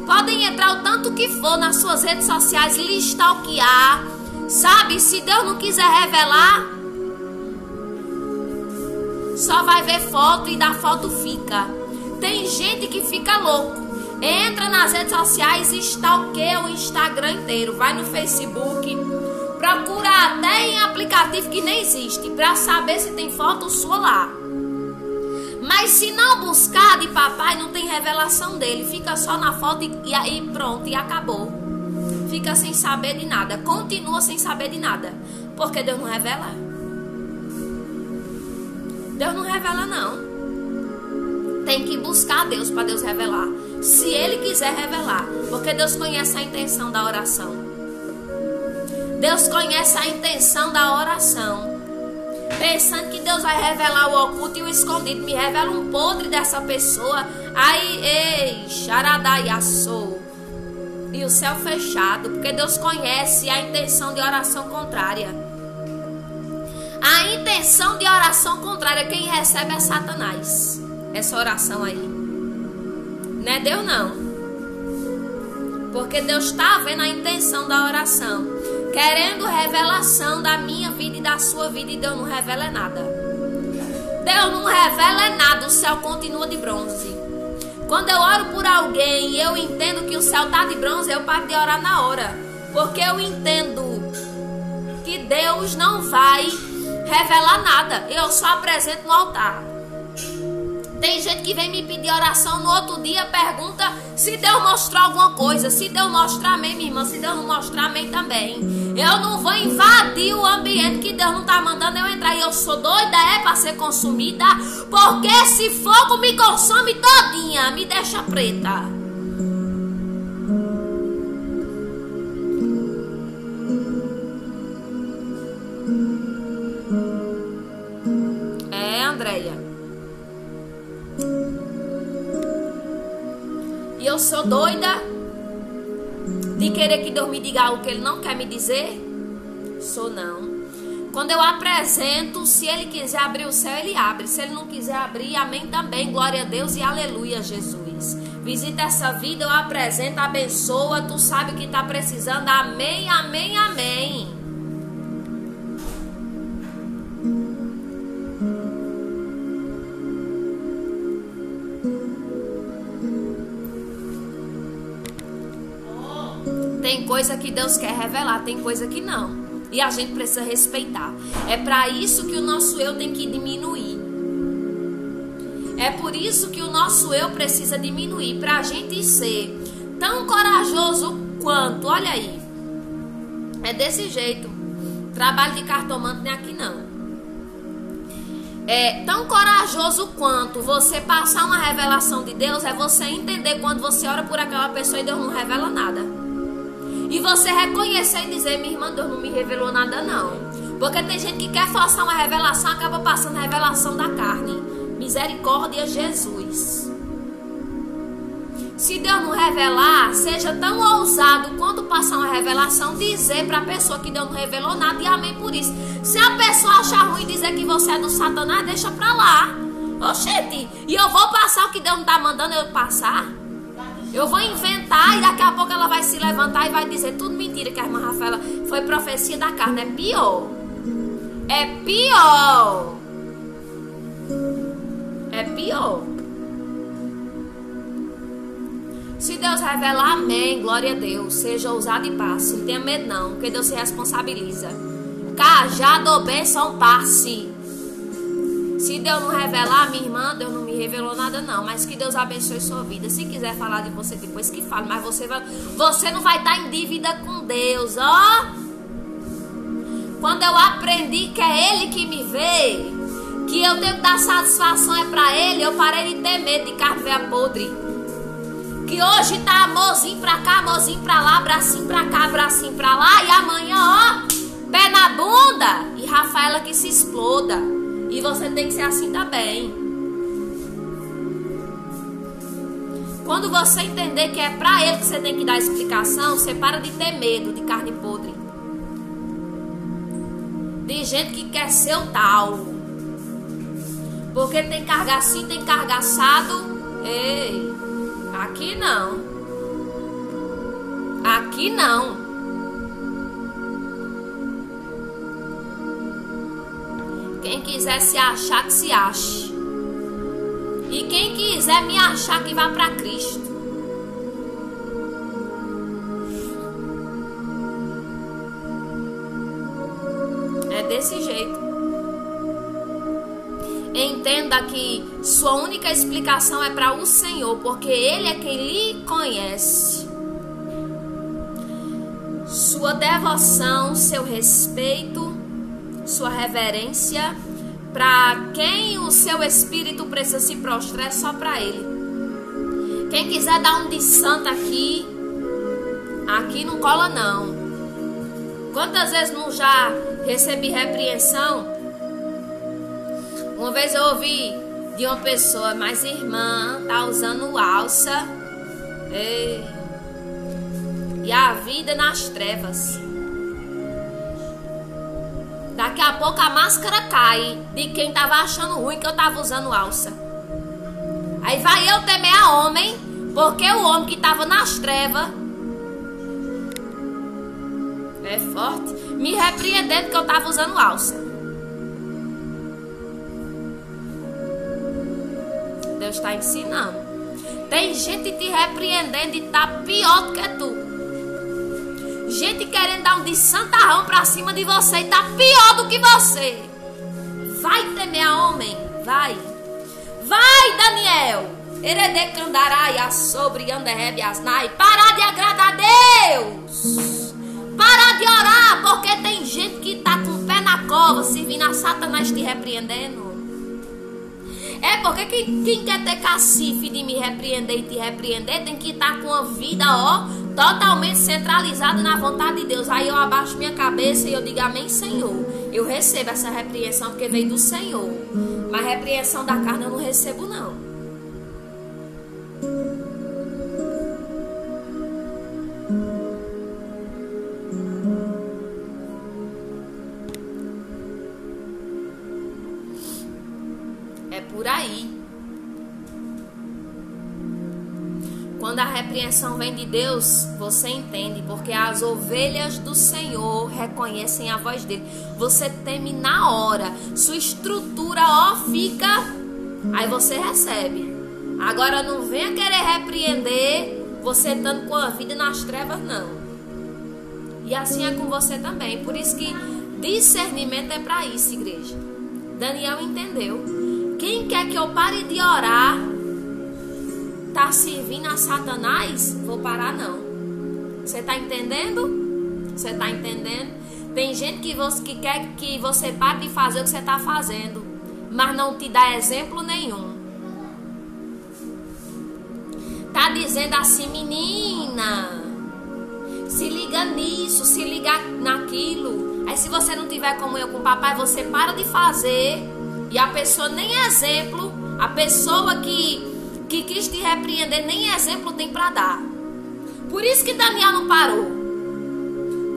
Podem entrar o tanto que for nas suas redes sociais, lhe stalkear. Sabe, se Deus não quiser revelar, só vai ver foto e da foto fica. Tem gente que fica louco. Entra nas redes sociais e stalkeia o Instagram inteiro. Vai no Facebook, procura até em aplicativo que nem existe, pra saber se tem foto sua lá. Mas se não buscar de papai, não tem revelação dele. Fica só na foto e aí pronto, e acabou. Fica sem saber de nada. Continua sem saber de nada. Porque Deus não revela. Deus não revela não. Tem que buscar Deus para Deus revelar. Se Ele quiser revelar. Porque Deus conhece a intenção da oração. Deus conhece a intenção da oração. Pensando que Deus vai revelar o oculto e o escondido. Me revela um podre dessa pessoa. Aí, ei, xaradaiaçou. E o céu fechado. Porque Deus conhece a intenção de oração contrária. A intenção de oração contrária, quem recebe é Satanás. Essa oração aí. Não é Deus não. Porque Deus está vendo a intenção da oração. Querendo revelação da minha vida e da sua vida. E Deus não revela nada. Deus não revela nada. O céu continua de bronze. Quando eu oro por alguém e eu entendo que o céu está de bronze, eu paro de orar na hora. Porque eu entendo que Deus não vai revelar nada. Eu só apresento no altar. Tem gente que vem me pedir oração, no outro dia pergunta se Deus mostrou alguma coisa. Se Deus mostrar, amém, minha irmã. Se Deus não mostrar, amém também. Eu não vou invadir o ambiente que Deus não está mandando eu entrar. E eu sou doida para ser consumida. Porque esse fogo me consome todinha, me deixa preta. sou doida de querer que Deus me diga algo que Ele não quer me dizer? Sou não. Quando eu apresento, se Ele quiser abrir o céu, Ele abre. Se Ele não quiser abrir, amém também. Glória a Deus e aleluia, Jesus. Visita essa vida, eu apresento, abençoa. Tu sabe o que está precisando. Amém, amém, amém. Tem coisa que Deus quer revelar, tem coisa que não. E a gente precisa respeitar. É para isso que o nosso eu tem que diminuir. É por isso que o nosso eu precisa diminuir. Para a gente ser tão corajoso quanto. Olha aí. É desse jeito. Trabalho de cartomante nem aqui não. É tão corajoso quanto você passar uma revelação de Deus. É você entender quando você ora por aquela pessoa e Deus não revela nada. E você reconhecer e dizer: minha irmã, Deus não me revelou nada não. Porque tem gente que quer forçar uma revelação, acaba passando a revelação da carne. Misericórdia, Jesus. Se Deus não revelar, seja tão ousado quanto passar uma revelação, dizer para a pessoa que Deus não revelou nada e amém por isso. Se a pessoa achar ruim dizer que você é do Satanás, deixa pra lá. Oxente, e eu vou passar o que Deus não tá mandando eu passar? Eu vou inventar e daqui a pouco ela vai se levantar e vai dizer tudo mentira, que a irmã Rafaela foi profecia da carne. É pior. É pior. É pior. Se Deus revelar, amém, glória a Deus. Seja ousado e passe. Não tenha medo não, porque Deus se responsabiliza. Cajado ou bênção, passe. Se Deus não revelar, minha irmã, Deus não me revelou nada não. Mas que Deus abençoe sua vida. Se quiser falar de você depois, que fale. Mas você não vai estar em dívida com Deus, ó. Quando eu aprendi que é Ele que me vê, que eu tenho que dar satisfação é pra Ele, eu parei de ter medo de carne velha podre. Que hoje tá amorzinho pra cá, amorzinho pra lá, bracinho pra cá, bracinho pra lá. E amanhã, ó, pé na bunda. E Rafaela que se exploda. E você tem que ser assim também. Quando você entender que é pra Ele que você tem que dar explicação, você para de ter medo de carne podre. De gente que quer ser o tal. Porque tem carga assim, tem carga assado. Ei, aqui não. Aqui não. Quem quiser se achar, que se ache. E quem quiser me achar, que vá para Cristo. É desse jeito. Entenda que sua única explicação é para o Senhor, porque Ele é quem lhe conhece. Sua devoção, seu respeito, sua reverência, para quem o seu espírito precisa se prostrar, é só para Ele. Quem quiser dar um de santo aqui não cola não. Quantas vezes não já recebi repreensão? Uma vez eu ouvi de uma pessoa: mas irmã, tá usando alça. Ei. E a vida nas trevas. Daqui a pouco a máscara cai de quem tava achando ruim que eu tava usando alça. Aí vai eu temer a homem, porque o homem que tava nas trevas é forte, me repreendendo que eu tava usando alça. Deus está ensinando. Tem gente te repreendendo e tá pior do que tu. Gente querendo dar um de santarrão pra cima de você e tá pior do que você. Vai temer a homem, vai. Vai, Daniel. Herede candarai a sobre anderrebe asnai. Parar de agradar a Deus. Parar de orar, porque tem gente que tá com o pé na cova, servindo a Satanás te repreendendo. É porque quem quer ter cacife de me repreender e te repreender tem que estar com a vida, ó, totalmente centralizada na vontade de Deus. Aí eu abaixo minha cabeça e eu digo: amém, Senhor. Eu recebo essa repreensão porque veio do Senhor. Mas repreensão da carne eu não recebo, não. Quando a repreensão vem de Deus, você entende, porque as ovelhas do Senhor reconhecem a voz dele. Você teme na hora, sua estrutura fica, aí você recebe. Agora não venha querer repreender você estando com a vida nas trevas, não. E assim é com você também. Por isso que discernimento é para isso, igreja. Daniel entendeu. Quem quer que eu pare de orar tá servindo a Satanás? Vou parar não. Você tá entendendo? Você tá entendendo? Tem gente que quer que você pare de fazer o que você tá fazendo, mas não te dá exemplo nenhum. Tá dizendo assim, menina, se liga nisso, se liga naquilo. Aí se você não tiver comunhão com o papai, você para de fazer. E a pessoa nem exemplo, a pessoa que quis te repreender, nem exemplo tem para dar. Por isso que Daniel não parou.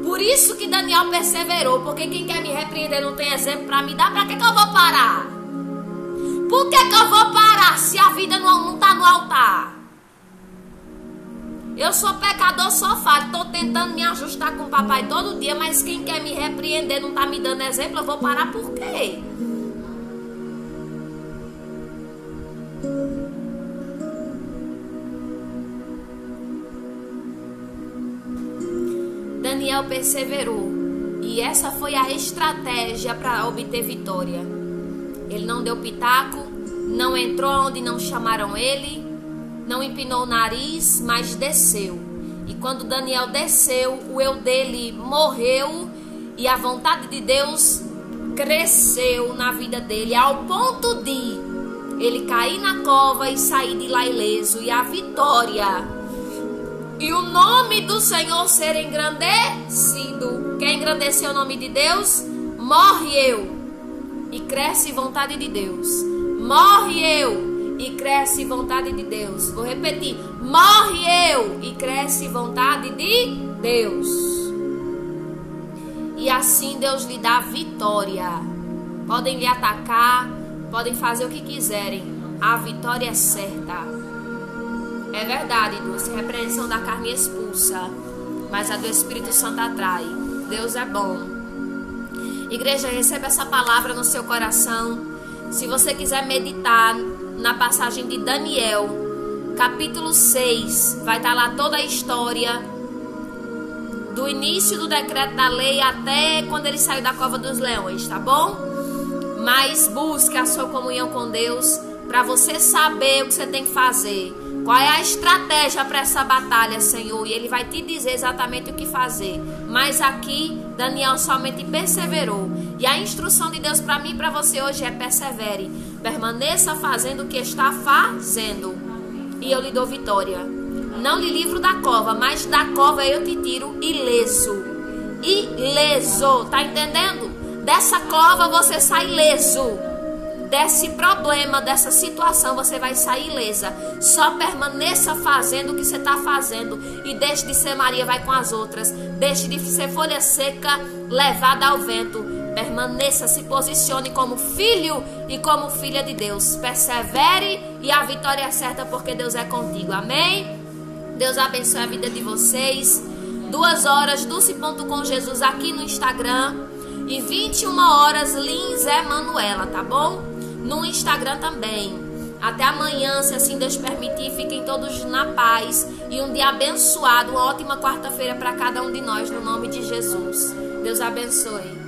Por isso que Daniel perseverou. Porque quem quer me repreender não tem exemplo para me dar. Para que eu vou parar? Por que eu vou parar se a vida não está no altar? Eu sou pecador, sou falho. Estou tentando me ajustar com o papai todo dia. Mas quem quer me repreender não está me dando exemplo. Eu vou parar por quê? Daniel perseverou, e essa foi a estratégia para obter vitória. Ele não deu pitaco, não entrou onde não chamaram ele, não empinou o nariz, mas desceu. E quando Daniel desceu, o eu dele morreu e a vontade de Deus cresceu na vida dele, ao ponto de ele cair na cova e sair de lá ileso, e a vitória e o nome do Senhor ser engrandecido. Quer engrandecer o nome de Deus? Morre eu e cresce vontade de Deus. Morre eu e cresce vontade de Deus. Vou repetir. Morre eu e cresce vontade de Deus. E assim Deus lhe dá vitória. Podem lhe atacar, podem fazer o que quiserem. A vitória é certa. É verdade, Dulce, repreensão da carne expulsa, mas a do Espírito Santo atrai. Deus é bom. Igreja, receba essa palavra no seu coração. Se você quiser meditar na passagem de Daniel, capítulo 6, vai estar lá toda a história do início do decreto da lei até quando ele saiu da cova dos leões, tá bom? Mas busque a sua comunhão com Deus para você saber o que você tem que fazer. Qual é a estratégia para essa batalha, Senhor? E Ele vai te dizer exatamente o que fazer. Mas aqui, Daniel somente perseverou. E a instrução de Deus para mim e para você hoje é: persevere. Permaneça fazendo o que está fazendo. E eu lhe dou vitória. Não lhe livro da cova, mas da cova eu te tiro ileso. Ileso, tá entendendo? Dessa cova você sai ileso. Desse problema, dessa situação, você vai sair ilesa. Só permaneça fazendo o que você está fazendo. E deixe de ser Maria vai com as outras. Deixe de ser folha seca levada ao vento. Permaneça, se posicione como filho e como filha de Deus. Persevere e a vitória é certa, porque Deus é contigo. Amém? Deus abençoe a vida de vocês. 2 horas, Dulce.com Jesus aqui no Instagram. E 21 horas, Lins Emanuela, tá bom? No Instagram também. Até amanhã, se assim Deus permitir. Fiquem todos na paz. E um dia abençoado. Uma ótima quarta-feira para cada um de nós. No nome de Jesus. Deus abençoe.